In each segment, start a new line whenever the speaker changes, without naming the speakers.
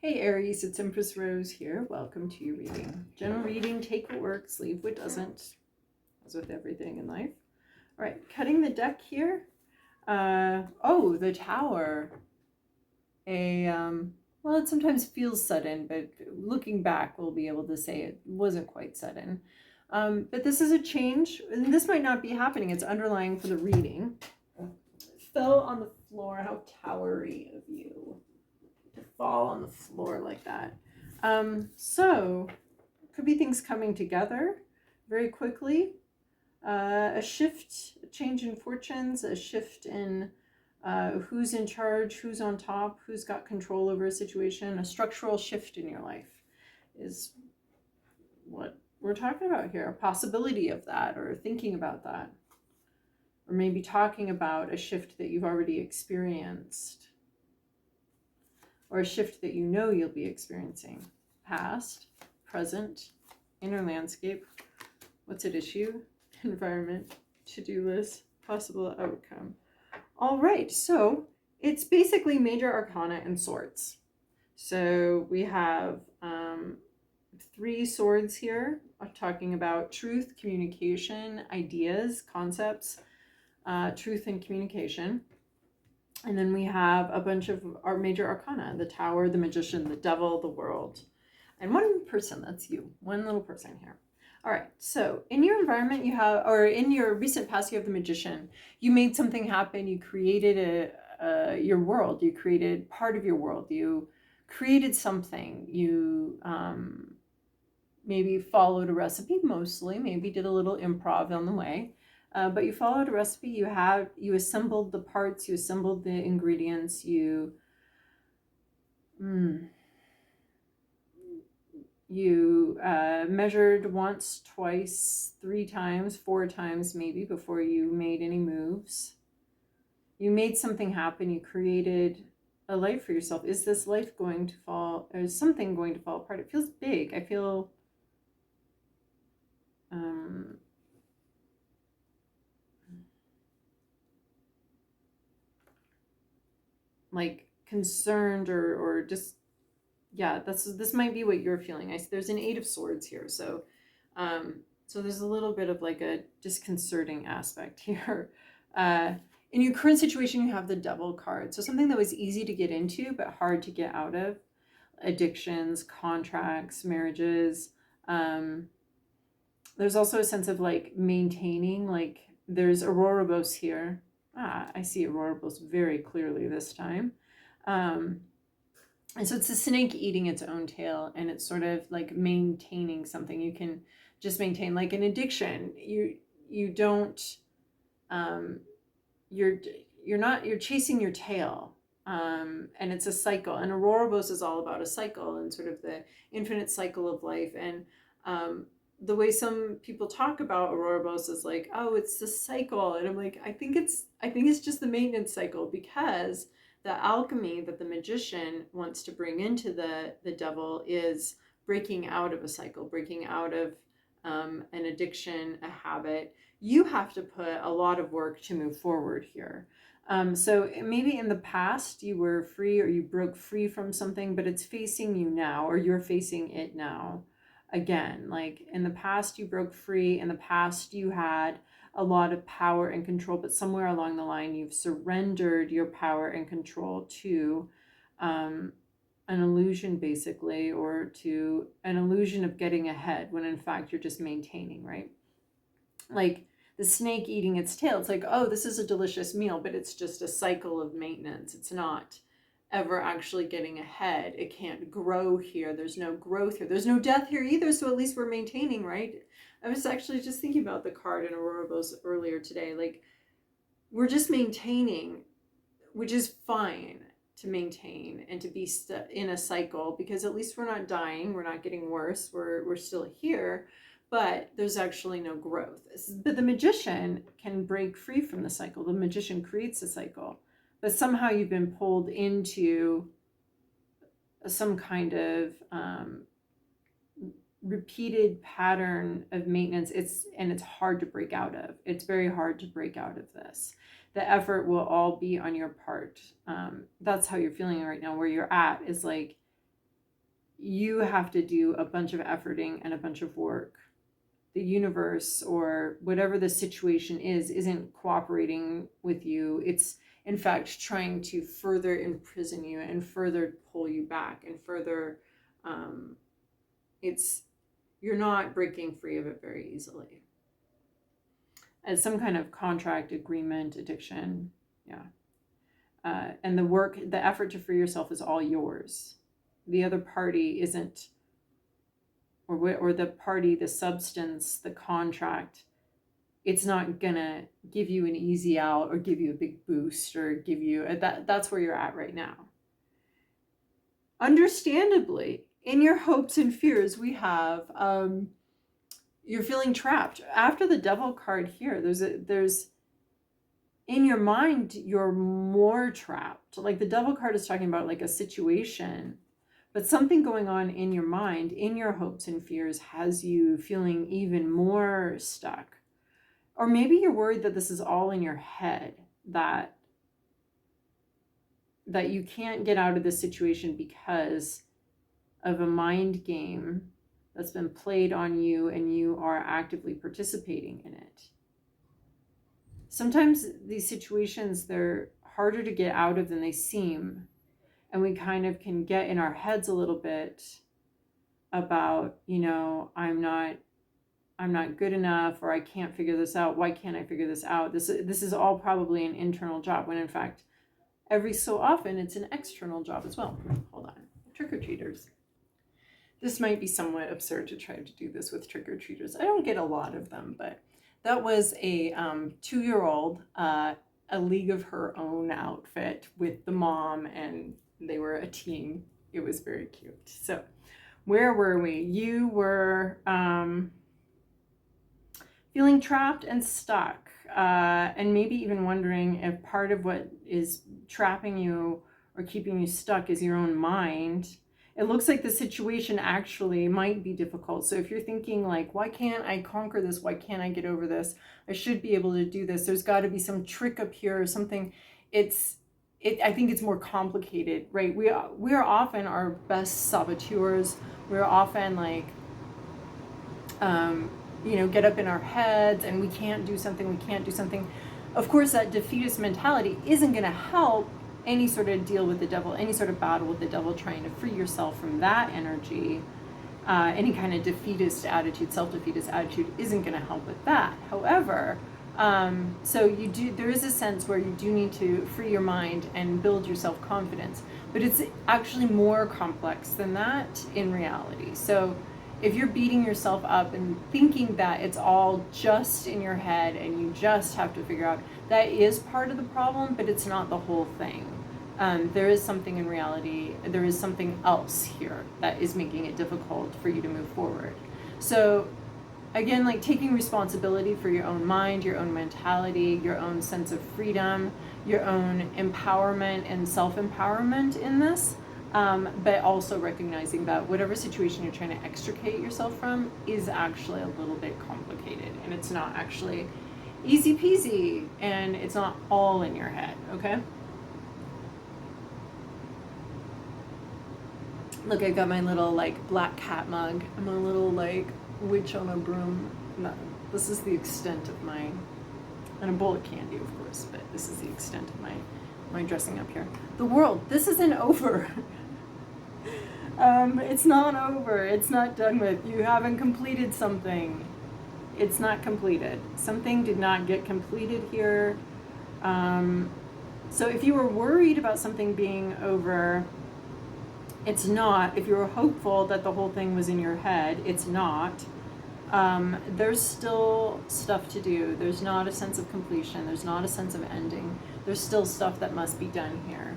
Hey Aries, it's Empress Rose here. Welcome to your reading. General reading, take what works, leave what doesn't, as with everything in life. All right, cutting the deck here. The Tower. Well, it sometimes feels sudden, but looking back, we'll be able to say it wasn't quite sudden. But this is a change, and this might not be happening. It's underlying for the reading. Fell on the floor. How towery of you to fall on the floor like that. So could be things coming together very quickly. A shift, a change in fortunes, a shift in who's in charge, who's on top, who's got control over a situation. A structural shift in your life is what we're talking about here. A possibility of that, or thinking about that, or maybe talking about a shift that you've already experienced, or a shift that you know you'll be experiencing. Past, present, inner landscape, what's at issue, environment, to-do list, possible outcome. All right, so it's basically major arcana and swords. So we have 3 swords here, talking about truth, communication, ideas, concepts, truth and communication. And then we have a bunch of our major arcana: the Tower, the Magician, the Devil, the World. And one person, that's you, one little person here. All right, so in your environment you have, or in your recent past, you have the Magician. You made something happen, you created your world, you created part of your world, you created something, you maybe followed a recipe mostly, maybe did a little improv on the way. But you followed a recipe, you assembled the parts, you assembled the ingredients, you measured once, twice, 3 times, 4 times maybe before you made any moves. You made something happen, you created a life for yourself. Is this life going to fall, or is something going to fall apart? It feels big. I feel like concerned, or just, yeah, this might be what you're feeling. There's an 8 of Swords here, so there's a little bit of like a disconcerting aspect here. In your current situation, you have the Devil card, so something that was easy to get into but hard to get out of. Addictions, contracts, marriages. There's also a sense of like maintaining, like there's Ouroboros here. I see Ouroboros very clearly this time. And so it's a snake eating its own tail, and it's sort of like maintaining something. You can just maintain, like an addiction. You don't, you're chasing your tail. And it's a cycle. And Ouroboros is all about a cycle and sort of the infinite cycle of life. And the way some people talk about Ouroboros is like, oh, it's the cycle. And I'm like, I think it's just the maintenance cycle, because the alchemy that the Magician wants to bring into the Devil is breaking out of a cycle, breaking out of an addiction, a habit. You have to put a lot of work to move forward here. So maybe in the past you were free, or you broke free from something, but it's facing you now, or you're facing it now again. Like in the past you broke free, in the past you had a lot of power and control, but somewhere along the line you've surrendered your power and control to an illusion, basically, or to an illusion of getting ahead, when in fact you're just maintaining, right? Like the snake eating its tail. It's like, oh, this is a delicious meal, but it's just a cycle of maintenance. It's not ever actually getting ahead. It can't grow here. There's no growth here. There's no death here either. So at least we're maintaining, right? I was actually just thinking about the card in Ouroboros earlier today. Like, we're just maintaining, which is fine to maintain and to be in a cycle, because at least we're not dying. We're not getting worse. We're still here, but there's actually no growth. But the Magician can break free from the cycle. The Magician creates a cycle, but somehow you've been pulled into some kind of repeated pattern of maintenance. It's hard to break out of. It's very hard to break out of this. The effort will all be on your part. That's how you're feeling right now. Where you're at is like, you have to do a bunch of efforting and a bunch of work. The universe or whatever the situation is isn't cooperating with you. It's in fact trying to further imprison you and further pull you back and further you're not breaking free of it very easily. As some kind of contract, agreement, addiction. Yeah. And the effort to free yourself is all yours. The other party isn't, or the party, the substance, the contract, it's not gonna give you an easy out or give you a big boost or give you that's where you're at right now. Understandably, in your hopes and fears, we have you're feeling trapped. After the Devil card here, there's in your mind, you're more trapped. Like the Devil card is talking about like a situation, but something going on in your mind, in your hopes and fears, has you feeling even more stuck. Or maybe you're worried that this is all in your head, that you can't get out of this situation because of a mind game that's been played on you and you are actively participating in it. Sometimes these situations, they're harder to get out of than they seem. And we kind of can get in our heads a little bit about, I'm not good enough, or I can't figure this out. Why can't I figure this out? This is all probably an internal job, when in fact, every so often it's an external job as well. Hold on. Trick-or-treaters. This might be somewhat absurd to try to do this with trick-or-treaters. I don't get a lot of them, but that was a 2-year-old, a League of Her Own outfit with the mom, and they were a team. It was very cute. So where were we? You were feeling trapped and stuck, and maybe even wondering if part of what is trapping you or keeping you stuck is your own mind. It looks like the situation actually might be difficult. So if you're thinking like, why can't I conquer this? Why can't I get over this? I should be able to do this. There's got to be some trick up here or something. I think it's more complicated, right? We are often our best saboteurs. We're often like, get up in our heads and we can't do something. Of course, that defeatist mentality isn't going to help any sort of deal with the devil, any sort of battle with the devil, trying to free yourself from that energy. Any kind of defeatist attitude, self-defeatist attitude isn't going to help with that. However, there is a sense where you do need to free your mind and build your self-confidence, but it's actually more complex than that in reality. So if you're beating yourself up and thinking that it's all just in your head and you just have to figure out, that is part of the problem, but it's not the whole thing. There is something in reality, there is something else here that is making it difficult for you to move forward. So again, like taking responsibility for your own mind, your own mentality, your own sense of freedom, your own empowerment and self-empowerment in this, but also recognizing that whatever situation you're trying to extricate yourself from is actually a little bit complicated, and it's not actually easy peasy, and it's not all in your head, okay? Look, I got my little like black cat mug. I'm a little like witch on a broom. No, this is the extent of my, and a bowl of candy, of course, but this is the extent of my dressing up here. The world, this isn't over. It's not over. It's not done with. You haven't completed something. It's not completed. Something did not get completed here. So if you were worried about something being over, it's not. If you were hopeful that the whole thing was in your head, it's not. There's still stuff to do. There's not a sense of completion. There's not a sense of ending. There's still stuff that must be done here.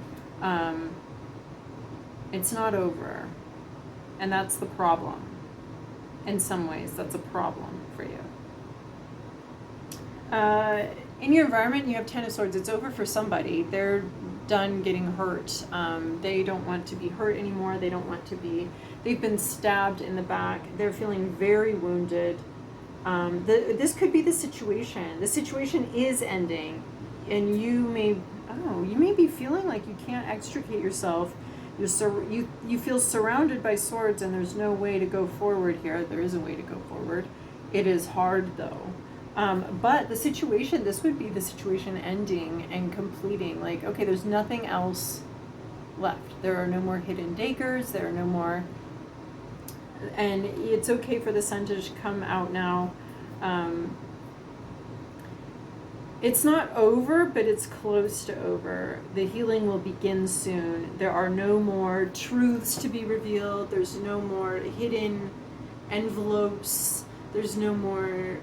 It's not over. And that's the problem. In some ways, that's a problem for you. In your environment, you have Ten of Swords. It's over for somebody. They're done getting hurt. They don't want to be hurt anymore. They don't want to be, they've been stabbed in the back. They're feeling very wounded. This could be the situation. The situation is ending, and you may be feeling like you can't extricate yourself. You feel surrounded by swords, and there's no way to go forward here. There is a way to go forward. It is hard though. But the situation, this would be the situation ending and completing. Like, okay, there's nothing else left. There are no more hidden daggers. There are no more, and it's okay for the sun to come out now. It's not over, but it's close to over. The healing will begin soon. There are no more truths to be revealed. There's no more hidden envelopes. There's no more,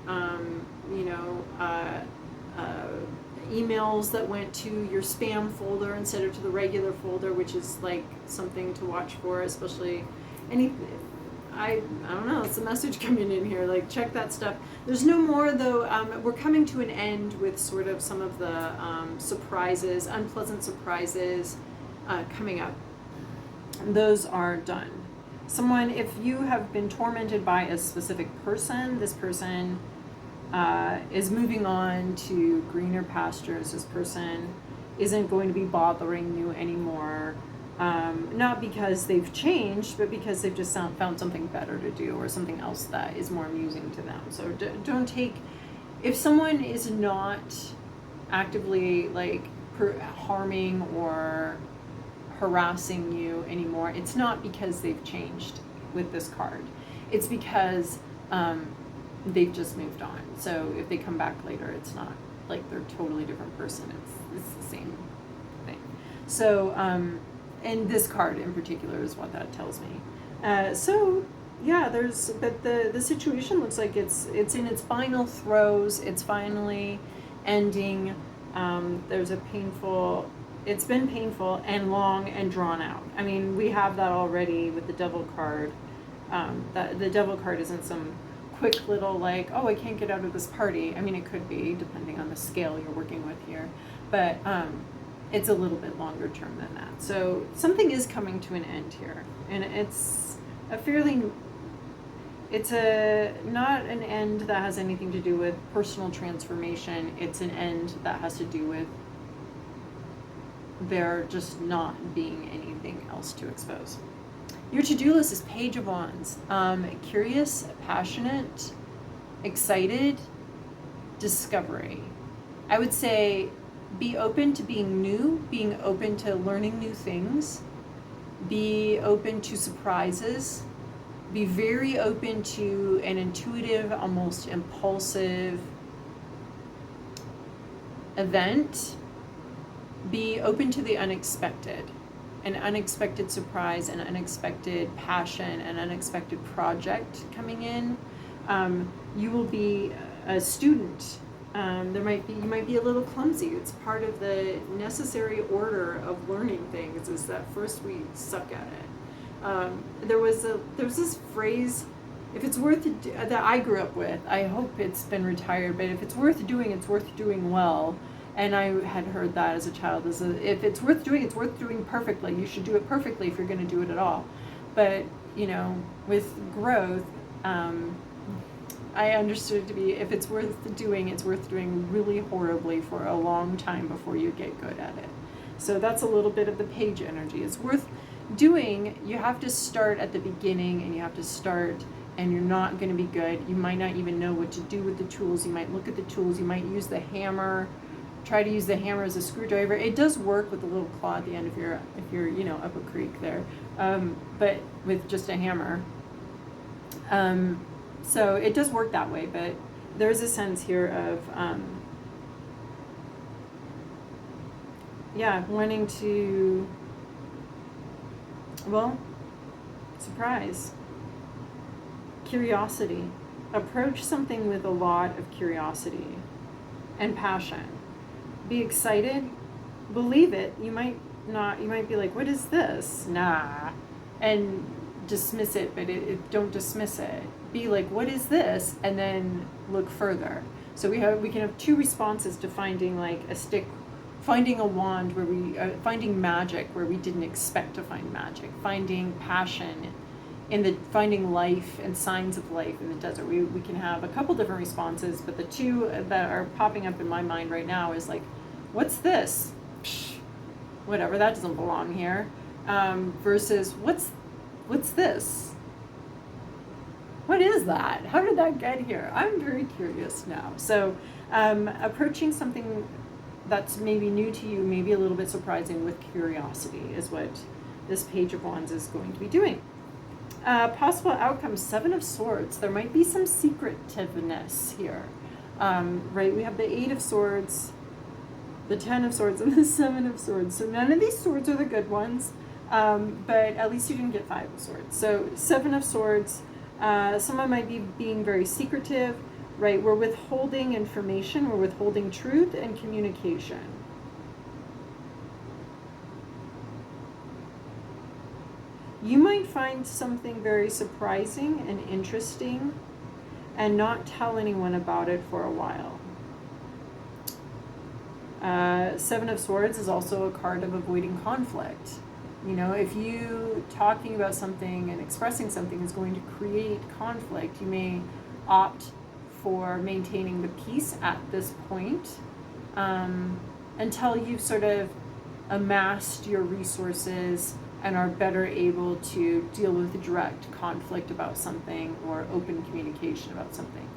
emails that went to your spam folder instead of to the regular folder, which is like something to watch for, especially I don't know, it's a message coming in here, like check that stuff. There's no more though. We're coming to an end with sort of some of the surprises, unpleasant surprises coming up. Those are done. Someone, if you have been tormented by a specific person, this person is moving on to greener pastures. This person isn't going to be bothering you anymore. Not because they've changed, but because they've just found something better to do or something else that is more amusing to them. So don't take, if someone is not actively like harming or harassing you anymore, it's not because they've changed with this card. It's because they've just moved on. So if they come back later, it's not like they're a totally different person. It's the same thing. So, and this card in particular is what that tells me. So yeah, but the situation looks like it's in its final throes. It's finally ending. It's been painful and long and drawn out. I mean, we have that already with the Devil card. The Devil card isn't some quick little like, oh, I can't get out of this party. I mean, it could be depending on the scale you're working with here, but it's a little bit longer term than that. So something is coming to an end here, and it's not an end that has anything to do with personal transformation. It's an end that has to do with there just not being anything else to expose. Your to-do list is Page of Wands. Curious, passionate, excited, discovery. I would say be open to being new, being open to learning new things, be open to surprises, be very open to an intuitive, almost impulsive event. Be open to the unexpected, an unexpected surprise, an unexpected passion, an unexpected project coming in. You will be a student. You might be a little clumsy. It's part of the necessary order of learning things, is that first we suck at it. There was this phrase, if it's worth that I grew up with. I hope it's been retired, but if it's worth doing, it's worth doing well. And I had heard that as a child, if it's worth doing, it's worth doing perfectly. You should do it perfectly if you're going to do it at all. But, with growth, I understood it to be, if it's worth doing really horribly for a long time before you get good at it. So that's a little bit of the page energy. It's worth doing. You have to start at the beginning, and you have to start, and you're not going to be good. You might not even know what to do with the tools. You might look at the tools. You might use the hammer. Try to use the hammer as a screwdriver. It does work with the little claw at the end if you're up a creek there, but with just a hammer. So it does work that way, but there's a sense here of wanting to, surprise, curiosity. Approach something with a lot of curiosity and passion. Be excited, believe it. You might be like, what is this? Nah, and dismiss it, but don't dismiss it. Be like, what is this? And then look further. So we can have two responses to finding like a stick, finding a wand where finding magic where we didn't expect to find magic, finding passion finding life and signs of life in the desert. We can have a couple different responses, but the two that are popping up in my mind right now is like, what's this? Psh, whatever, that doesn't belong here. versus what's this? What is that? How did that get here? I'm very curious now. So approaching something that's maybe new to you, maybe a little bit surprising, with curiosity is what this Page of Wands is going to be doing. Possible outcomes, Seven of Swords. There might be some secretiveness here, right? We have the Eight of Swords, the 10 of Swords, and the 7 of Swords. So none of these swords are the good ones, but at least you didn't get 5 of Swords. So 7 of Swords, someone might be being very secretive, right? We're withholding information, we're withholding truth and communication. You might find something very surprising and interesting and not tell anyone about it for a while. 7 of Swords is also a card of avoiding conflict. You know, if you talking about something and expressing something is going to create conflict, you may opt for maintaining the peace at this point, until you've sort of amassed your resources and are better able to deal with direct conflict about something or open communication about something.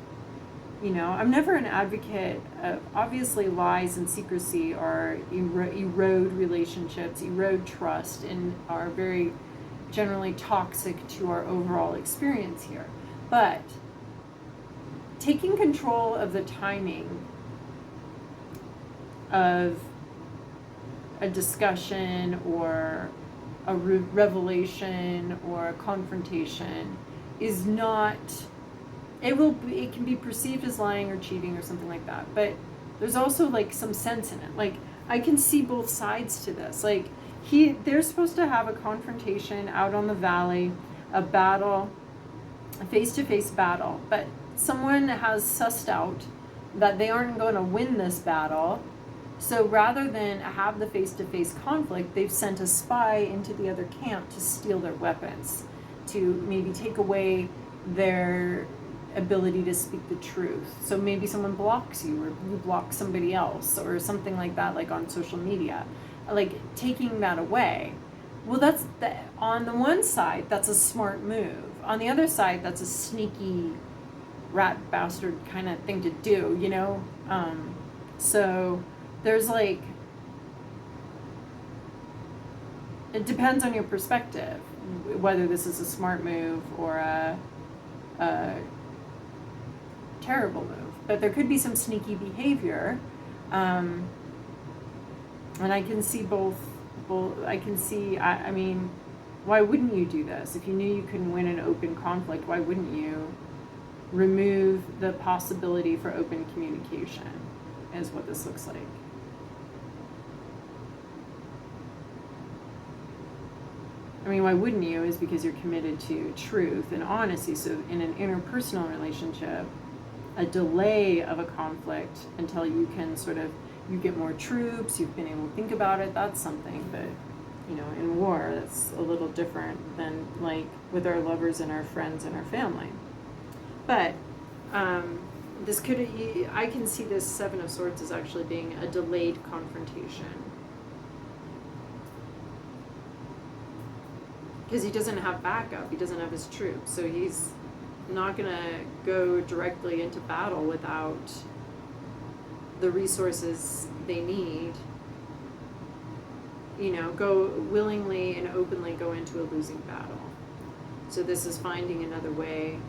You know, I'm never an advocate of, obviously lies and secrecy are erode relationships, erode trust, and are very generally toxic to our overall experience here. But taking control of the timing of a discussion or a revelation or a confrontation is not, it can be perceived as lying or cheating or something like that, but there's also like some sense in it. Like, I can see both sides to this. Like, they're supposed to have a confrontation out on the valley, a battle, a face-to-face battle, but someone has sussed out that they aren't going to win this battle. So rather than have the face-to-face conflict, they've sent a spy into the other camp to steal their weapons, to maybe take away their ability to speak the truth. So maybe someone blocks you, or you block somebody else, or something like that, like on social media, like taking that away. Well, that's on the one side, that's a smart move. On the other side, that's a sneaky rat bastard kind of thing to do, you know? So there's like, it depends on your perspective, whether this is a smart move or a terrible move. But there could be some sneaky behavior, and I can see both. I can see, I mean, why wouldn't you do this? If you knew you couldn't win an open conflict, why wouldn't you remove the possibility for open communication, is what this looks like. I mean, why wouldn't you is because you're committed to truth and honesty. So in an interpersonal relationship, a delay of a conflict until you can sort of, you get more troops, you've been able to think about it, that's something. But, you know, in war, that's a little different than like with our lovers and our friends and our family. But this could, I can see this 7 of Swords as actually being a delayed confrontation. Because he doesn't have backup, he doesn't have his troops, so he's not going to go directly into battle without the resources they need. You know, go willingly and openly go into a losing battle. So this is finding another way.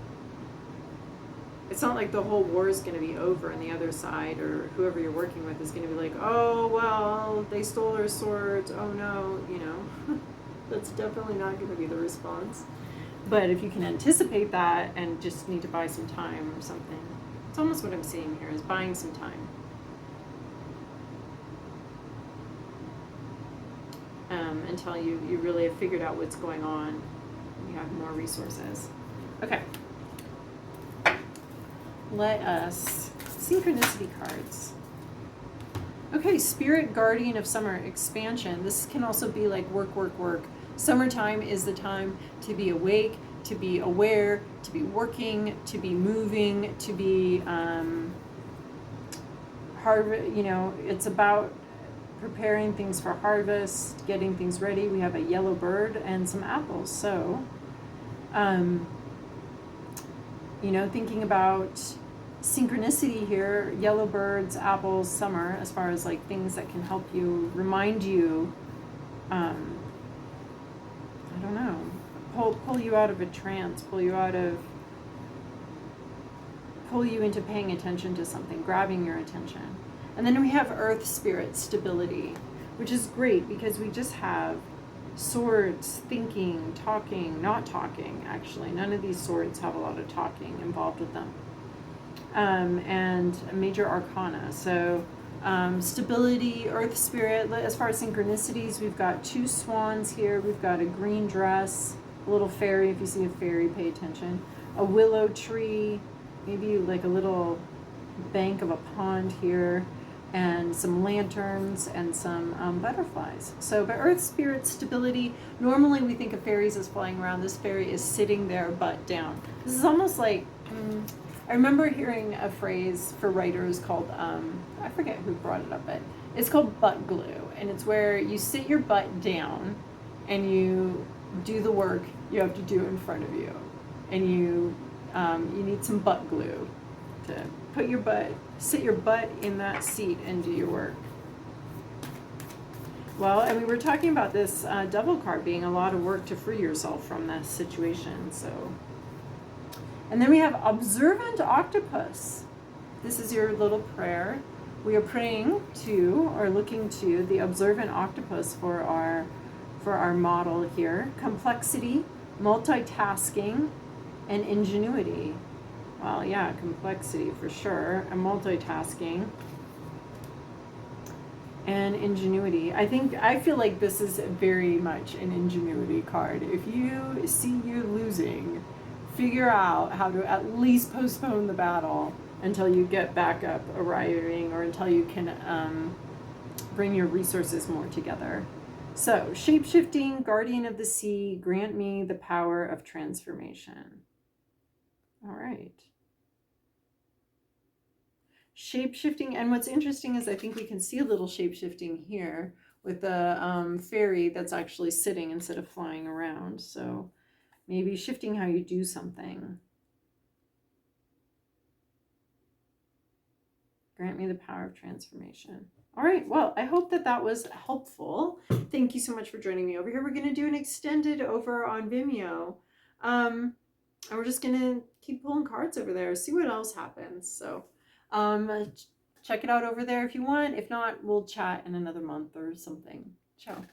It's not like the whole war is going to be over and the other side or whoever you're working with is going to be like, oh, well, they stole our swords, oh no, you know. That's definitely not going to be the response. But if you can anticipate that and just need to buy some time or something, it's almost what I'm seeing here is buying some time. Until you really have figured out what's going on, you have more resources. Okay. Let us, synchronicity cards. Okay, Spirit Guardian of Summer, expansion. This can also be like work, work, work. Summertime is the time to be awake, to be aware, to be working, to be moving, to be hard, you know, it's about preparing things for harvest, getting things ready. We have a yellow bird and some apples. So, thinking about synchronicity here, yellow birds, apples, summer, as far as like things that can help you, remind you, I don't know, pull you out of a trance, pull you into paying attention to something, grabbing your attention. And then we have earth spirit stability, which is great because we just have swords, thinking, talking, not talking, actually. None of these swords have a lot of talking involved with them. And a major arcana. So stability, earth spirit. As far as synchronicities, we've got 2 swans here. We've got a green dress, a little fairy. If you see a fairy, pay attention. A willow tree, maybe like a little bank of a pond here, and some lanterns and some butterflies. So, but earth spirit stability, normally we think of fairies as flying around. This fairy is sitting there butt down. This is almost like, I remember hearing a phrase for writers called, I forget who brought it up, but it's called butt glue. And it's where you sit your butt down and you do the work you have to do in front of you. And you need some butt glue to sit your butt in that seat and do your work. Well, and we were talking about this devil card being a lot of work to free yourself from that situation. So, and then we have observant octopus. This is your little prayer. We are praying to, or looking to, the observant octopus for our model here. Complexity, multitasking, and ingenuity. Well, yeah, complexity for sure, and multitasking, and ingenuity. I feel like this is very much an ingenuity card. If you see you're losing, figure out how to at least postpone the battle until you get back up arriving, or until you can bring your resources more together. So, shape-shifting, guardian of the sea, grant me the power of transformation. All right. Shape-shifting, and what's interesting is I think we can see a little shape-shifting here with the fairy that's actually sitting instead of flying around. So maybe shifting how you do something. Grant me the power of transformation. All right, well, I hope that was helpful. Thank you so much for joining me over here. We're going to do an extended over on Vimeo. And we're just going to keep pulling cards over there, see what else happens. So check it out over there if you want. If not, we'll chat in another month or something. Ciao.